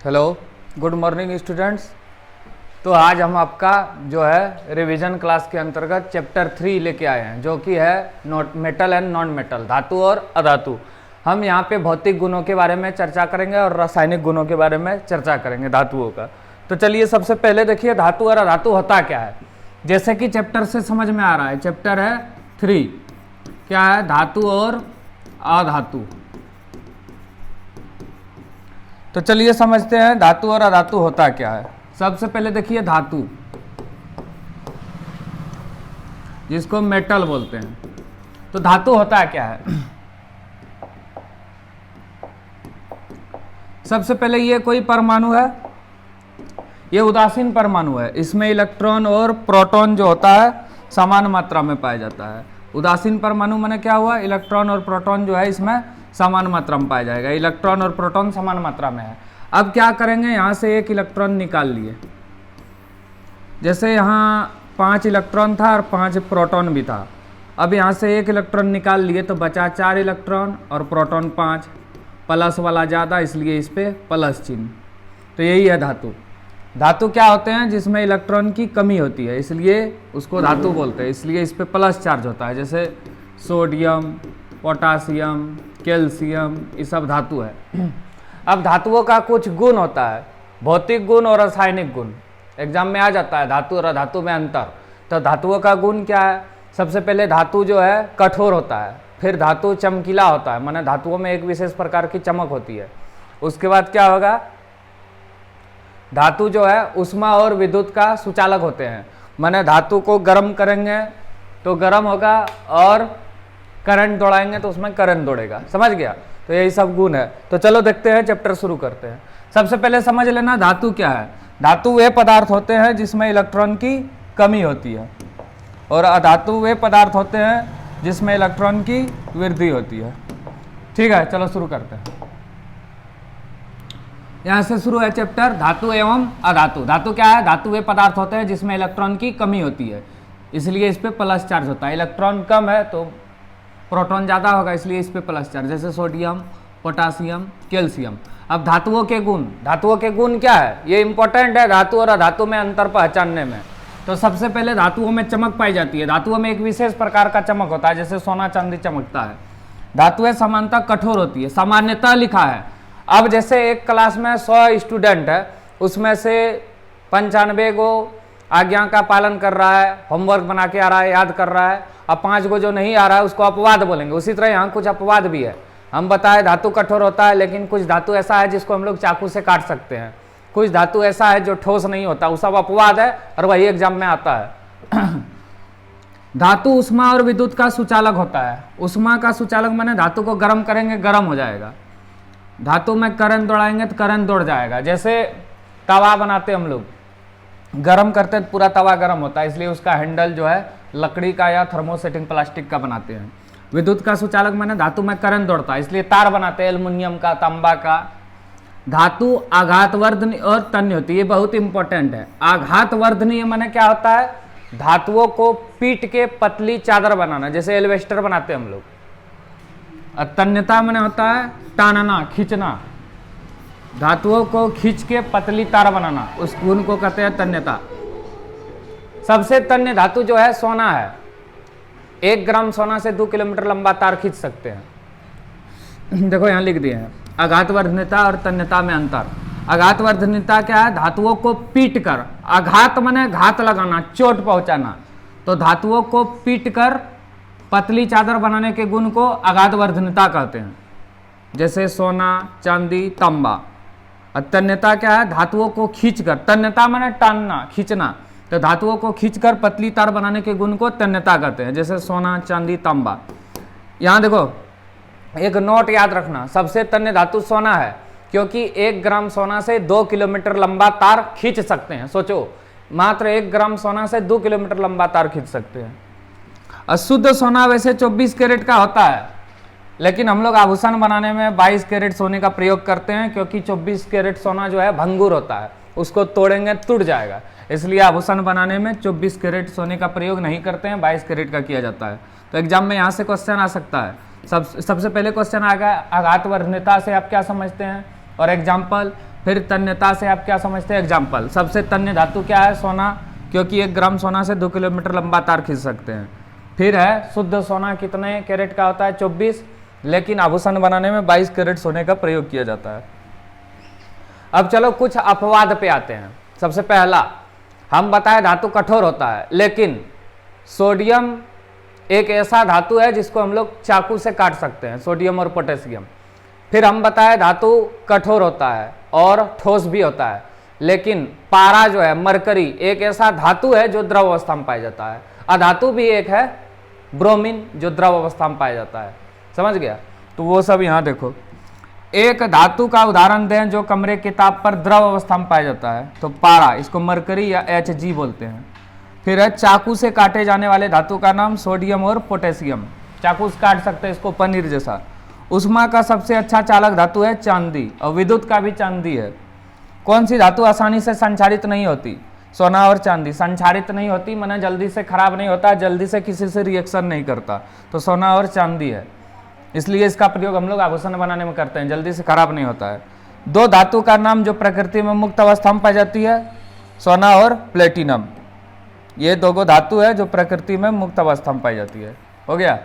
Hello, good morning students. तो आज हम आपका जो है रिवीजन क्लास के अंतर्गत चैप्टर 3 लेके आए हैं, जो कि है मेटल एंड नॉन मेटल, धातु और अधातु। हम यहाँ पे भौतिक गुणों के बारे में चर्चा करेंगे और रासायनिक गुणों के बारे में चर्चा करेंगे धातुओं का। तो चलिए सबसे पहले देखिए धातु और अधातु होता क्या है। जैसे कि चैप्टर से समझ में आ रहा है, चैप्टर है 3, क्या है, धातु और अधातु। तो चलिए समझते हैं धातु और अधातु होता क्या है। सबसे पहले देखिए धातु, जिसको मेटल बोलते हैं। तो धातु होता क्या है। सबसे पहले ये कोई परमाणु है, ये उदासीन परमाणु है। इसमें इलेक्ट्रॉन और प्रोटॉन जो होता है समान मात्रा में पाया जाता है। उदासीन परमाणु माने क्या हुआ, इलेक्ट्रॉन और प्रोटॉन जो है इसमें समान मात्रा में पाया जाएगा। इलेक्ट्रॉन और प्रोटॉन समान मात्रा में है। अब क्या करेंगे, यहाँ से एक इलेक्ट्रॉन निकाल लिए। जैसे यहाँ 5 इलेक्ट्रॉन था और 5 प्रोटॉन भी था। अब यहाँ से एक इलेक्ट्रॉन निकाल लिए तो बचा 4 इलेक्ट्रॉन और प्रोटॉन 5, प्लस वाला ज़्यादा इसलिए इस पर प्लस चिन्ह। तो यही है धातु। धातु क्या होते हैं, जिसमें इलेक्ट्रॉन की कमी होती है, इसलिए उसको धातु बोलते हैं। इसलिए इस पर प्लस चार्ज होता है। जैसे सोडियम, पोटासियम, कैल्शियम, ये सब धातु है। अब धातुओं का कुछ गुण होता है, भौतिक गुण और रासायनिक गुण। एग्जाम में आ जाता है धातु और अधातु में अंतर। तो धातुओं का गुण क्या है, सबसे पहले धातु जो है कठोर होता है, फिर धातु चमकीला होता है, माने धातुओं में एक विशेष प्रकार की चमक होती है। उसके बाद क्या होगा, धातु जो है उष्मा और विद्युत का सुचालक होते हैं, माने धातु को गर्म करेंगे तो गर्म होगा और करंट दौड़ाएंगे तो उसमें करंट दौड़ेगा। समझ गया। तो यही सब गुण है। तो चलो देखते हैं, चैप्टर शुरू करते हैं। सबसे पहले समझ लेना धातु क्या है। धातु वे पदार्थ होते हैं जिसमें इलेक्ट्रॉन की कमी होती है, और अधातु वे पदार्थ होते हैं जिसमें इलेक्ट्रॉन की वृद्धि होती है। ठीक है, चलो शुरू करते हैं। यहाँ से शुरू है चैप्टर धातु एवं अधातु। धातु क्या है, धातु वे पदार्थ होते हैं जिसमें इलेक्ट्रॉन की कमी होती है, इसलिए इस पर प्लस चार्ज होता है। इलेक्ट्रॉन कम है तो प्रोटॉन ज़्यादा होगा, इसलिए इस पर प्लस चार्ज। जैसे सोडियम, पोटासियम, कैल्शियम। अब धातुओं के गुण, धातुओं के गुण क्या है, ये इंपॉर्टेंट है धातु और अधातु में अंतर पहचानने में। तो सबसे पहले धातुओं में चमक पाई जाती है। धातुओं में एक विशेष प्रकार का चमक होता है, जैसे सोना चांदी चमकता है। धातुएं समानता कठोर होती है, सामान्यतः लिखा है। अब जैसे एक क्लास में 100 स्टूडेंट है, उसमें से 95 को आज्ञा का पालन कर रहा है, होमवर्क बना के आ रहा है, याद कर रहा है। अब 5 को जो नहीं आ रहा है उसको अपवाद बोलेंगे। उसी तरह यहाँ कुछ अपवाद भी है। हम बताए धातु कठोर होता है, लेकिन कुछ धातु ऐसा है जिसको हम लोग चाकू से काट सकते हैं। कुछ धातु ऐसा है जो ठोस नहीं होता, वो सब अपवाद है और वही एग्जाम में आता है। धातु उष्मा और विद्युत का सुचालक होता है। उष्मा का सुचालक माने धातु को गर्म करेंगे गर्म हो जाएगा, धातु में करंट दौड़ाएंगे तो करंट दौड़ जाएगा। जैसे तवा बनाते हम लोग, गरम करते तो पूरा तवा गरम होता है, इसलिए उसका हैंडल जो है लकड़ी का या थर्मोसेटिंग प्लास्टिक का बनाते हैं। विद्युत का सुचालक माने धातु में करंट दौड़ता है, इसलिए तार बनाते हैं एल्युमिनियम का, तांबा का। धातु आघातवर्धनीय और तन्य होती है, ये बहुत इंपॉर्टेंट है। आघातवर्धनीय माने क्या होता है, धातुओं को पीट के पतली चादर बनाना, जैसे एल्वेस्टर बनाते हैं हम लोग। तन्यता माने होता है टानना, खींचना, धातुओं को खींच के पतली तार बनाना, उस गुण को कहते हैं तन्यता। सबसे तन्य धातु जो है सोना है। 1 ग्राम सोना से 2 किलोमीटर लंबा तार खींच सकते हैं। देखो यहाँ लिख दिए हैं, आघातवर्धनीयता और तन्यता में अंतर। आघातवर्धनीयता क्या है, धातुओं को पीट कर, आघात माने घात लगाना, चोट पहुंचाना, तो धातुओं को पीट कर पतली चादर बनाने के गुण को आघातवर्धनीयता कहते हैं। जैसे सोना, चांदी, तांबा। तन्यता क्या है, धातुओं को खींचकर, तन्यता माने टानना, खींचना, तो धातुओं को खींचकर पतली तार बनाने के गुण को तन्यता कहते हैं, जैसे सोना, चांदी, तांबा। यहाँ देखो एक नोट याद रखना, सबसे तन्य धातु सोना है, क्योंकि 1 ग्राम सोना से 2 किलोमीटर लंबा तार खींच सकते हैं। सोचो, मात्र 1 ग्राम सोना से 2 किलोमीटर लंबा तार खींच सकते हैं। अशुद्ध सोना वैसे 24 कैरेट का होता है, लेकिन हम लोग आभूषण बनाने में 22 कैरेट सोने का प्रयोग करते हैं, क्योंकि 24 कैरेट सोना जो है भंगुर होता है, उसको तोड़ेंगे टूट जाएगा, इसलिए आभूषण बनाने में 24 कैरेट सोने का प्रयोग नहीं करते हैं, 22 कैरेट का किया जाता है। तो एग्जाम में यहाँ से क्वेश्चन आ सकता है। सबसे पहले क्वेश्चन आएगा आघातवर्धनीयता से आप क्या समझते हैं, और एग्जाम्पल फिर तन्यता से आप क्या समझते हैं? एग्जाम्पल, सबसे तन्य धातु क्या है? सोना, क्योंकि 1 ग्राम सोना से 2 किलोमीटर लंबा तार खींच सकते हैं। फिर है शुद्ध सोना कितने कैरेट का होता है? 24, लेकिन आभूषण बनाने में 22 कैरेट सोने का प्रयोग किया जाता है। अब चलो कुछ अपवाद पे आते हैं। सबसे पहला हम बताए धातु कठोर होता है, लेकिन सोडियम एक ऐसा धातु है जिसको हम लोग चाकू से काट सकते हैं, सोडियम और पोटेशियम। फिर हम बताए धातु कठोर होता है और ठोस भी होता है, लेकिन पारा जो है, मरकरी, एक ऐसा धातु है जो द्रव अवस्था में पाया जाता है। अधातु भी एक है, ब्रोमीन, जो द्रव अवस्था में पाया जाता है। समझ गया? तो वो सब यहाँ देखो। एक धातु का उदाहरण दें जो कमरे के ताप पर द्रव अवस्था में पाया जाता है, तो पारा, इसको मरकरी या Hg बोलते हैं। फिर है चाकू से काटे जाने वाले धातु का नाम सोडियम और पोटेशियम, चाकू से काट सकते हैं इसको, पनीर जैसा। उष्मा का सबसे अच्छा चालक धातु है चांदी, और विद्युत का भी चांदी है। कौन सी धातु आसानी से संक्षारित नहीं होती? सोना और चांदी। संक्षारित नहीं होती माने जल्दी से खराब नहीं होता, जल्दी से किसी से रिएक्शन नहीं करता, तो सोना और चांदी है। इसलिए इसका प्रयोग हम लोग आभूषण बनाने में करते हैं, जल्दी से खराब नहीं होता है। दो धातु का नाम जो प्रकृति में मुक्त अवस्था में पाई जाती है, सोना और प्लेटिनम। ये दो धातु है जो प्रकृति में मुक्त अवस्था में पाई जाती है। हो गया?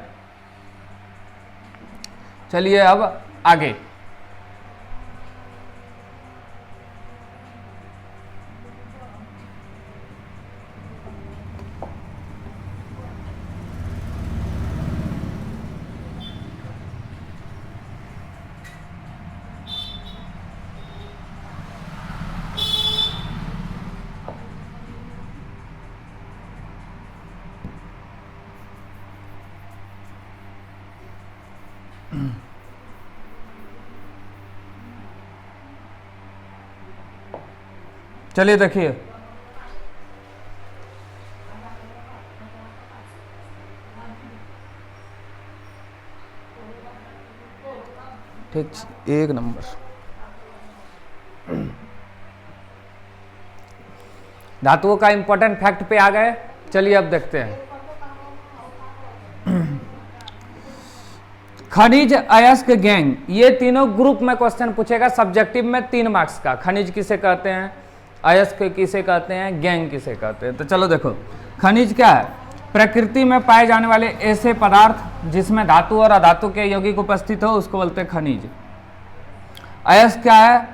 चलिए अब आगे। चलिए देखिए, ठीक, 1 नंबर। धातुओं का इंपॉर्टेंट फैक्ट पे आ गए। चलिए अब देखते हैं। खनिज, अयस्क, गैंग, ये तीनों ग्रुप में क्वेश्चन पूछेगा सब्जेक्टिव में 3 मार्क्स का। खनिज किसे कहते हैं, अयस्क किसे कहते हैं, गैंग किसे कहते हैं? तो चलो देखो, खनिज क्या है? प्रकृति में पाए जाने वाले ऐसे पदार्थ जिसमें धातु और अधातु के यौगिक उपस्थित हो, उसको बोलते हैं खनिज। अयस्क क्या है?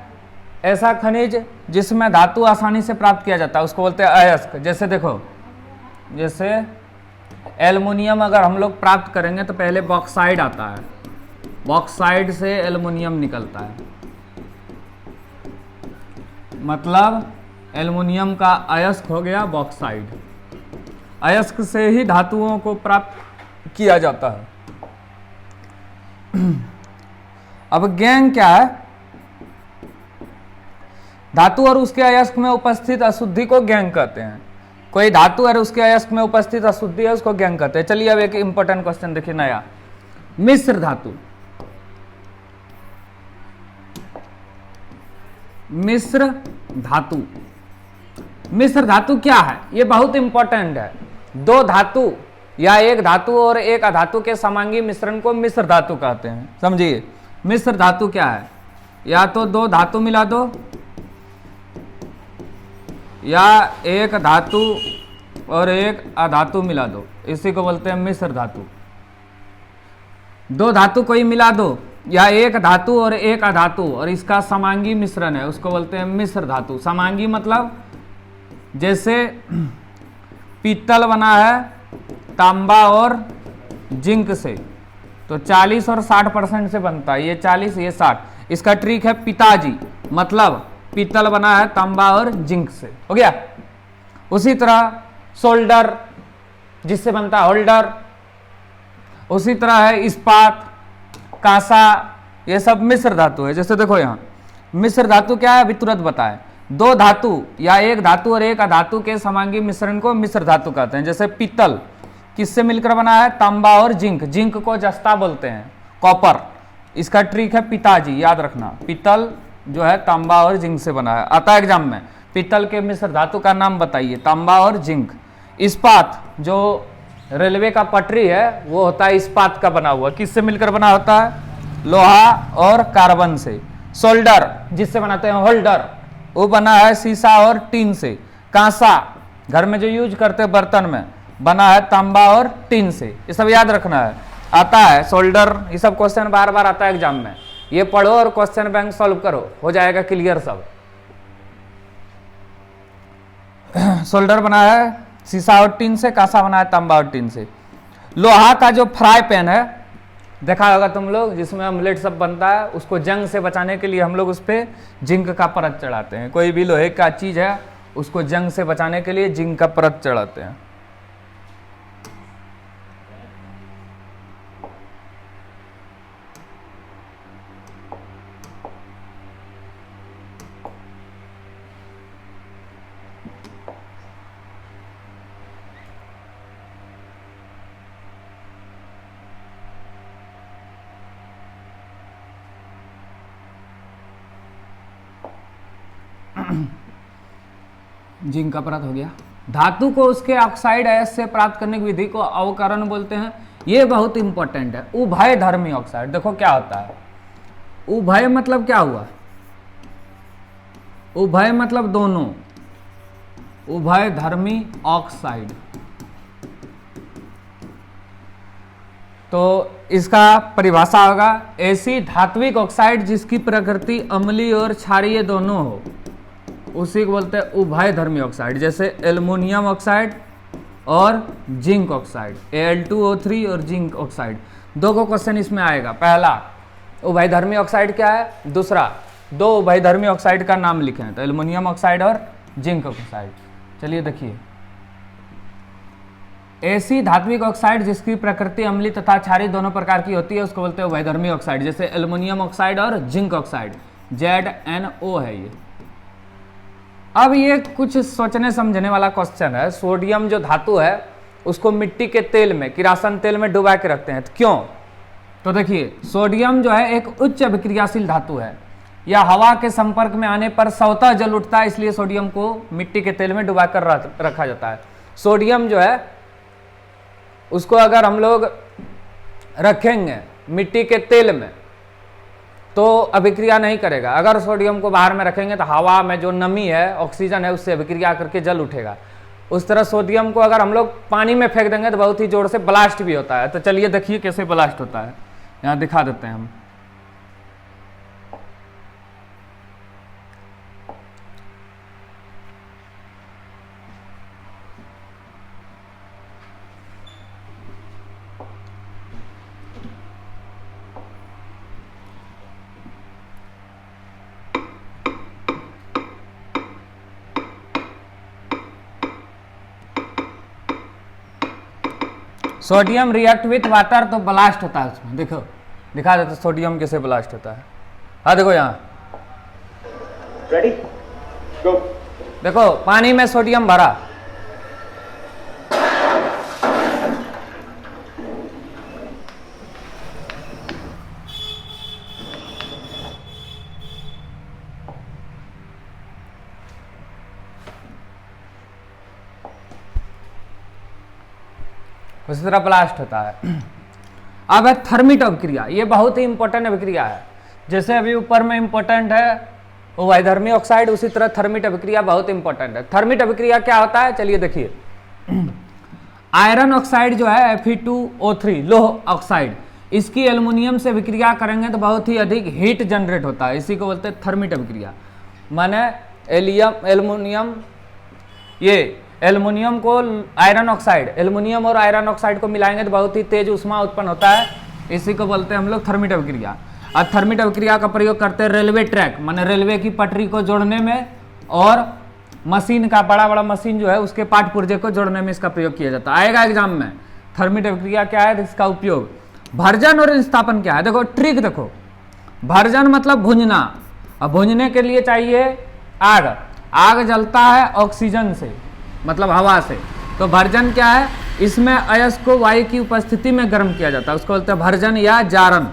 ऐसा खनिज जिसमें धातु आसानी से प्राप्त किया जाता है, उसको बोलते हैं अयस्क। जैसे देखो, जैसे एल्युमिनियम अगर हम लोग प्राप्त करेंगे तो पहले बॉक्साइड आता है, बॉक्साइड से एल्युमिनियम निकलता है, मतलब एल्युमिनियम का अयस्क हो गया बॉक्साइड। अयस्क से ही धातुओं को प्राप्त किया जाता है। अब गैंग क्या है? धातु और उसके अयस्क में उपस्थित अशुद्धि को गैंग कहते हैं। कोई धातु और उसके अयस्क में उपस्थित अशुद्धि है, उसको गैंग कहते हैं। चलिए अब एक इंपॉर्टेंट क्वेश्चन देखिए नया। मिश्र धातु, मिश्र धातु, मिश्र धातु क्या है? ये बहुत इंपॉर्टेंट है। दो धातु या एक धातु और एक अधातु के समांगी मिश्रण को मिश्र धातु कहते हैं। समझिए, मिश्र धातु क्या है? या तो दो धातु मिला दो, या एक धातु और एक अधातु मिला दो, इसी को बोलते हैं मिश्र धातु। दो धातु कोई मिला दो, या एक धातु और एक अधातु और इसका समांगी मिश्रण है, उसको बोलते हैं मिश्र धातु। समांगी मतलब जैसे पीतल बना है तांबा और जिंक से, तो 40 और 60% से बनता है। ये 40 ये 60। इसका ट्रिक है पिताजी, मतलब पीतल बना है तांबा और जिंक से। हो गया? उसी तरह सोल्डर जिससे बनता है होल्डर, उसी तरह है इस्पात, कांसा, ये सब मिश्र धातु है। जैसे देखो यहाँ मिश्र धातु क्या है, अभी तुरंत बताएं। दो धातु या एक धातु और एक अधातु के समांगी मिश्रण को मिश्र धातु कहते हैं। जैसे पीतल किससे मिलकर बना है? तांबा और जिंक। जिंक को जस्ता बोलते हैं, कॉपर। इसका ट्रिक है पिताजी, याद रखना। पीतल जो है तांबा और जिंक से बना है। आता है एग्जाम में, पीतल के मिश्र धातु का नाम बताइए, तांबा और जिंक। इस्पात, जो रेलवे का पटरी है वो होता है इस्पात का बना हुआ। किससे मिलकर बना होता है? लोहा और कार्बन से। सोल्डर जिससे बनाते हैं होल्डर, वो बना है शीशा और टीन से। कांसा घर में जो यूज करते हैं बर्तन में, बना है तांबा और टीन से। ये सब याद रखना है। आता है सोल्डर, ये सब क्वेश्चन बार बार आता है एग्जाम में, ये पढ़ो और क्वेश्चन बैंक सॉल्व करो, हो जाएगा क्लियर सब। सोल्डर बना है शीशा और टीन से, कांसा बना है तांबा और टीन से। लोहा का जो फ्राई पैन है देखा होगा तुम लोग, जिसमें ऑमलेट सब बनता है, उसको जंग से बचाने के लिए हम लोग उस पर जिंक का परत चढ़ाते हैं। कोई भी लोहे का चीज है उसको जंग से बचाने के लिए जिंक का परत चढ़ाते हैं। जिंक का परत हो गया। धातु को उसके ऑक्साइड अयस्क से प्राप्त करने की विधि को अवकरण बोलते हैं। ये बहुत इंपॉर्टेंट है। उभय धर्मी ऑक्साइड, देखो क्या होता है उभय मतलब क्या हुआ, उभय मतलब दोनों, उभय धर्मी ऑक्साइड। तो इसका परिभाषा होगा ऐसी धात्विक ऑक्साइड जिसकी प्रकृति अम्लीय और क्षारीय दोनों हो, उसी को बोलते हैं उभय धर्मी ऑक्साइड। जैसे एल्युमिनियम ऑक्साइड और जिंक ऑक्साइड, Al2O3 और जिंक ऑक्साइड। दो को क्वेश्चन इसमें आएगा। पहला उभयधर्मी ऑक्साइड क्या है, दूसरा दो उभयधर्मी ऑक्साइड का नाम लिखे हैं, तो एल्युमिनियम ऑक्साइड और जिंक ऑक्साइड। चलिए देखिए, ऐसी धात्विक ऑक्साइड जिसकी प्रकृति अम्लीय तथा क्षारीय दोनों प्रकार की होती है उसको बोलते हैं उभयधर्मी ऑक्साइड। जैसे एल्युमिनियम ऑक्साइड और जिंक ऑक्साइड, ZnO है ये। अब ये कुछ सोचने समझने वाला क्वेश्चन है। सोडियम जो धातु है उसको मिट्टी के तेल में, किरासन तेल में डुबा के रखते हैं, तो क्यों? तो देखिए, सोडियम जो है एक उच्च अभिक्रियाशील धातु है, या हवा के संपर्क में आने पर स्वतः जल उठता है, इसलिए सोडियम को मिट्टी के तेल में डुबा कर रखा जाता है। सोडियम जो है उसको अगर हम लोग रखेंगे मिट्टी के तेल में तो अभिक्रिया नहीं करेगा। अगर सोडियम को बाहर में रखेंगे तो हवा में जो नमी है, ऑक्सीजन है, उससे अभिक्रिया करके जल उठेगा। उस तरह सोडियम को अगर हम लोग पानी में फेंक देंगे तो बहुत ही जोर से ब्लास्ट भी होता है। तो चलिए देखिए कैसे ब्लास्ट होता है, यहाँ दिखा देते हैं हम। सोडियम रिएक्ट विथ वाटर तो ब्लास्ट होता है उसमें। देखो दिखा देते सोडियम कैसे ब्लास्ट होता है। हाँ देखो यहाँ, रेडी गो। देखो पानी में सोडियम भरा, उसी तरह ब्लास्ट होता है। अब है थर्मिट अभिक्रिया, ये बहुत ही इंपॉर्टेंट अभिक्रिया है। जैसे अभी ऊपर में इंपॉर्टेंट है उभयधर्मी ऑक्साइड, उसी तरह थर्मिट अभिक्रिया बहुत इंपॉर्टेंट है। थर्मिट अभिक्रिया क्या होता है, चलिए देखिए। आयरन ऑक्साइड जो है Fe2O3 लोह ऑक्साइड, इसकी एल्युमिनियम से अभिक्रिया करेंगे तो बहुत ही अधिक हीट जनरेट होता है, इसी को बोलते हैं थर्मिट अभिक्रिया। माने एल्युमिनियम, ये एल्युमिनियम को आयरन ऑक्साइड, एल्युमिनियम और आयरन ऑक्साइड को मिलाएंगे तो बहुत ही तेज उष्मा उत्पन्न होता है, इसी को बोलते हैं हम लोग थर्मिट अभिक्रिया। और थर्मिट अभिक्रिया का प्रयोग करते हैं रेलवे ट्रैक, माने रेलवे की पटरी को जोड़ने में, और मशीन का बड़ा बड़ा मशीन जो है उसके पार्ट पुर्जे को जोड़ने में इसका प्रयोग किया जाता है। आएगा एग्जाम में थर्मिट अभिक्रिया क्या है, इसका उपयोग। भर्जन और स्थापन क्या है, देखो ट्रिक देखो। भर्जन मतलब भूंजना, अब भूंजने के लिए चाहिए आग, आग जलता है ऑक्सीजन से, मतलब हवा से। तो भर्जन क्या है, इसमें अयस्क को वायु की उपस्थिति में गर्म किया जाता है, उसको बोलते हैं भर्जन या जारन।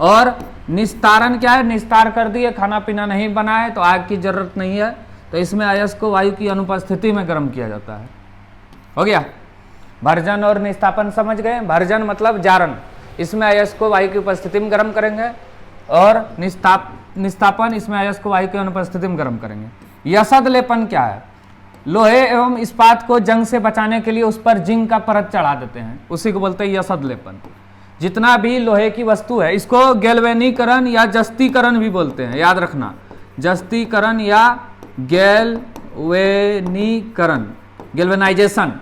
और निस्तारण क्या है, निस्तार कर दिए, खाना पीना नहीं बना है तो आग की जरूरत नहीं है, तो इसमें अयस्क को वायु की अनुपस्थिति में गर्म किया जाता है। हो गया, भर्जन और निस्तापन समझ गए। भर्जन मतलब जारन, इसमें अयस्क को वायु की उपस्थिति में गर्म करेंगे, और निस्तापन, इसमें अयस्क वायु की अनुपस्थिति में गर्म करेंगे। यसद लेपन क्या है? लोहे एवं इस्पात को जंग से बचाने के लिए उस पर जिंक का परत चढ़ा देते हैं, उसी को बोलते हैं यसद लेपन। जितना भी लोहे की वस्तु है इसको गैल्वेनीकरण या जस्तीकरण भी बोलते हैं, याद रखना, जस्तीकरण या गैल्वेनीकरण, गैल्वेनाइजेशन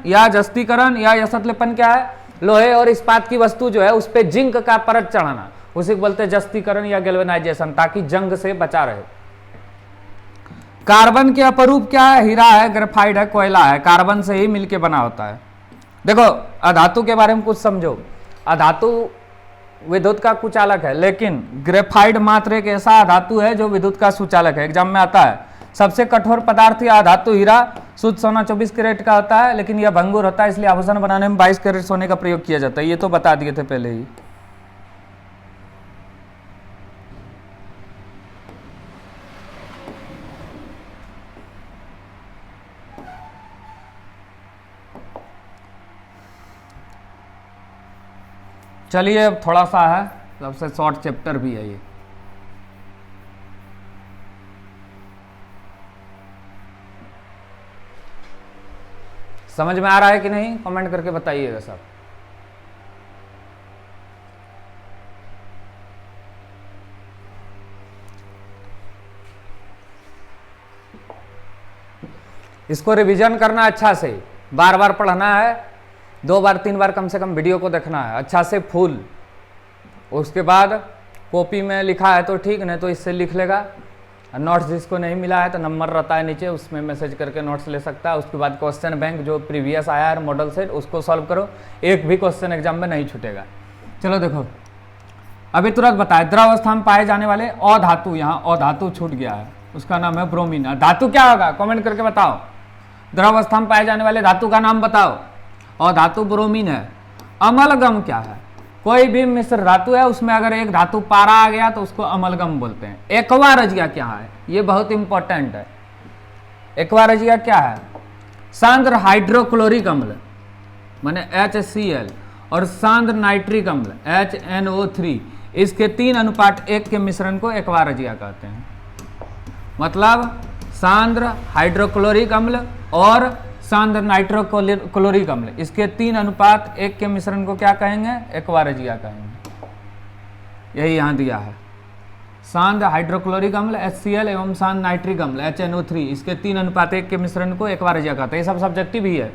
या जस्तीकरण या यसद लेपन क्या है? लोहे और इस्पात की वस्तु जो है उस पर जिंक का परत चढ़ाना, उसी को बोलते हैं जस्तीकरण या गैल्वेनाइजेशन, ताकि जंग से बचा रहे। कार्बन के अपरूप क्या है? हीरा है, ग्रेफाइट है, कोयला है, कार्बन से ही मिलके बना होता है। देखो अधातु के बारे में कुछ समझो। अधातु विद्युत का कुचालक है, लेकिन ग्रेफाइट मात्र एक ऐसा धातु है जो विद्युत का सुचालक है, एग्जाम में आता है। सबसे कठोर पदार्थ या धातु हीरा, शुद्ध सोना 24 कैरेट का होता है, लेकिन यह भंगुर होता है, इसलिए आभूषण बनाने में 22 कैरेट सोने का प्रयोग किया जाता है। ये तो बता दिए थे पहले ही। चलिए अब थोड़ा सा है, सबसे शॉर्ट चैप्टर भी है ये। समझ में आ रहा है कि नहीं? कमेंट करके बताइएगा सब। इसको रिवीजन करना अच्छा से, बार बार पढ़ना है, 2 बार 3 बार कम से कम वीडियो को देखना है अच्छा से फुल। उसके बाद कॉपी में लिखा है तो ठीक, नहीं तो इससे लिख लेगा। नोट्स जिसको नहीं मिला है तो नंबर रहता है नीचे, उसमें मैसेज करके नोट्स ले सकता है। उसके बाद क्वेश्चन बैंक जो प्रीवियस आया है मॉडल सेट, उसको सॉल्व करो, एक भी क्वेश्चन एग्जाम में नहीं छूटेगा। चलो देखो, अभी तुरंत बताए, द्रवावस्था में पाए जाने वाले अधातु, यहाँ अधातु छूट गया है, उसका नाम है ब्रोमीन। धातु क्या होगा? कमेंट करके बताओ। द्रवावस्था में पाए जाने वाले धातु का नाम बताओ। और धातु ब्रोमीन है। अमलगम क्या है? कोई भी मिश्र धातु है, उसमें अगर एक धातु पारा आ गया तो उसको अमलगम बोलते हैं। एक्वा रजिया क्या है? ये बहुत इंपॉर्टेंट है। एक्वा रजिया क्या है? सांद्र हाइड्रोक्लोरिक अम्ल माने HCl और सांद्र नाइट्रिक अम्ल HNO3, इसके 3:1 के मिश्रण को एक्वा रजिया कहते हैं। मतलब सांद्र हाइड्रोक्लोरिक अम्ल और सांद्र नाइट्रोक्लोरिक अम्ल, इसके 3:1 के मिश्रण को क्या कहेंगे? एक्वा रजिया कहेंगे। यही यहाँ दिया है। सांद्र हाइड्रोक्लोरिक अम्ल HCl एवं सांद्र नाइट्रिक अम्ल HNO3, इसके 3:1 के मिश्रण को एक्वा रजिया कहते हैं। ये सब सब्जेक्टिव ही है।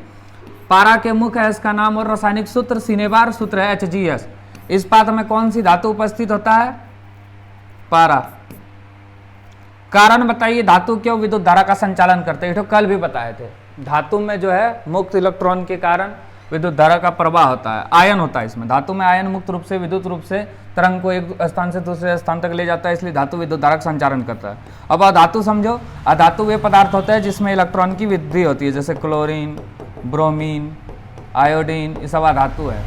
पारा के मुख्य है इसका नाम और रासायनिक सूत्र सिनेबार सूत्र है HGS। इस पात्र में कौन सी धातु उपस्थित होता है? पारा। कारण बताइए, धातु क्यों विद्युत धारा का संचालन करते हैं? तो कल भी बताए थे, धातु में जो है मुक्त इलेक्ट्रॉन के कारण विद्युत धारा का प्रवाह होता है, आयन होता है इसमें। धातु में आयन मुक्त रूप से विद्युत रूप से तरंग को एक स्थान से दूसरे स्थान तक ले जाता है, इसलिए धातु विद्युत धारा का संचालन करता है। अब अधातु समझो। अधातु वे पदार्थ होते हैं जिसमें इलेक्ट्रॉन की वृद्धि होती है, जैसे क्लोरीन, ब्रोमीन, आयोडीन, ये सब अधातु है।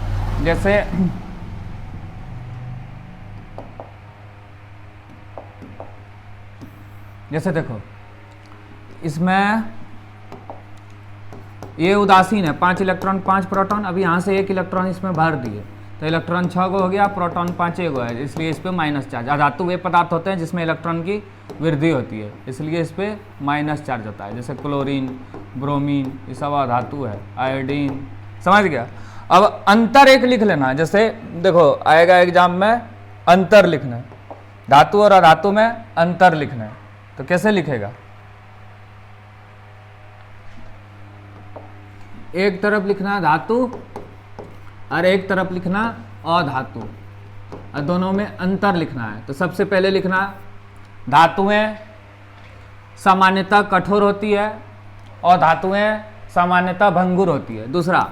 जैसे देखो, इसमें ये उदासीन है, 5 इलेक्ट्रॉन 5 प्रोटॉन। अभी यहाँ से 1 इलेक्ट्रॉन इसमें भर दिए तो इलेक्ट्रॉन 6 गो हो गया, प्रोटॉन 5 गो है, इसलिए इस पर माइनस चार्ज। अधातु वे पदार्थ होते हैं जिसमें इलेक्ट्रॉन की वृद्धि होती है, इसलिए इस पर माइनस चार्ज होता है, जैसे क्लोरीन, ब्रोमीन, ये सब अधातु है, आयोडीन। समझ गया? अब अंतर एक लिख लेना, जैसे देखो आएगा एग्जाम में अंतर लिखना है, धातु और अधातु में अंतर लिखना है, तो कैसे लिखेगा? एक तरफ लिखना धातु और एक तरफ लिखना अधातु, और दोनों में अंतर लिखना है। तो सबसे पहले लिखना, धातुएं सामान्यतः कठोर होती है और धातुएं सामान्यतः भंगुर होती है। दूसरा,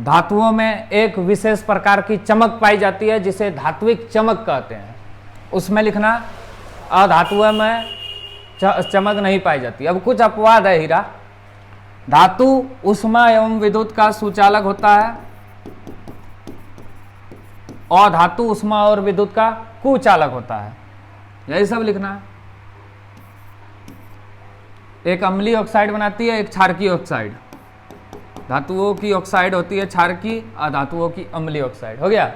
धातुओं में एक विशेष प्रकार की चमक पाई जाती है जिसे धात्विक चमक कहते हैं, उसमें लिखना। अधातुओं में चमक नहीं पाई जाती। अब कुछ अपवाद है हीरा। धातु ऊष्मा एवं विद्युत का सुचालक होता है और धातु ऊष्मा और विद्युत का कुचालक होता है, यही सब लिखना। एक अम्लीय ऑक्साइड बनाती है, एक क्षारकीय ऑक्साइड। धातुओं की ऑक्साइड होती है क्षारकीय और धातुओं की अम्लीय ऑक्साइड। हो गया?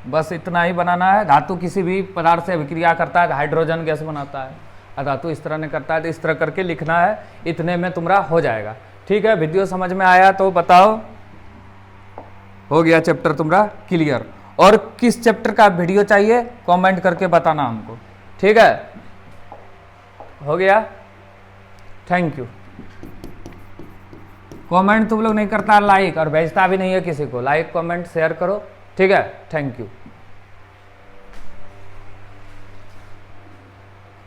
बस इतना ही बनाना है। धातु किसी भी पदार्थ से अभिक्रिया करता है, हाइड्रोजन गैस बनाता है, अधातु इस तरह ने करता है, तो इस तरह करके लिखना है। इतने में तुम्हारा हो जाएगा। ठीक है, वीडियो समझ में आया तो बताओ, हो गया चैप्टर तुम्हारा क्लियर। और किस चैप्टर का वीडियो चाहिए कमेंट करके बताना हमको। ठीक है, हो गया, थैंक यू। कमेंट तुम लोग नहीं करता लाइक, और भेजता भी नहीं है किसी को। लाइक कमेंट शेयर करो। ठीक है, थैंक यू।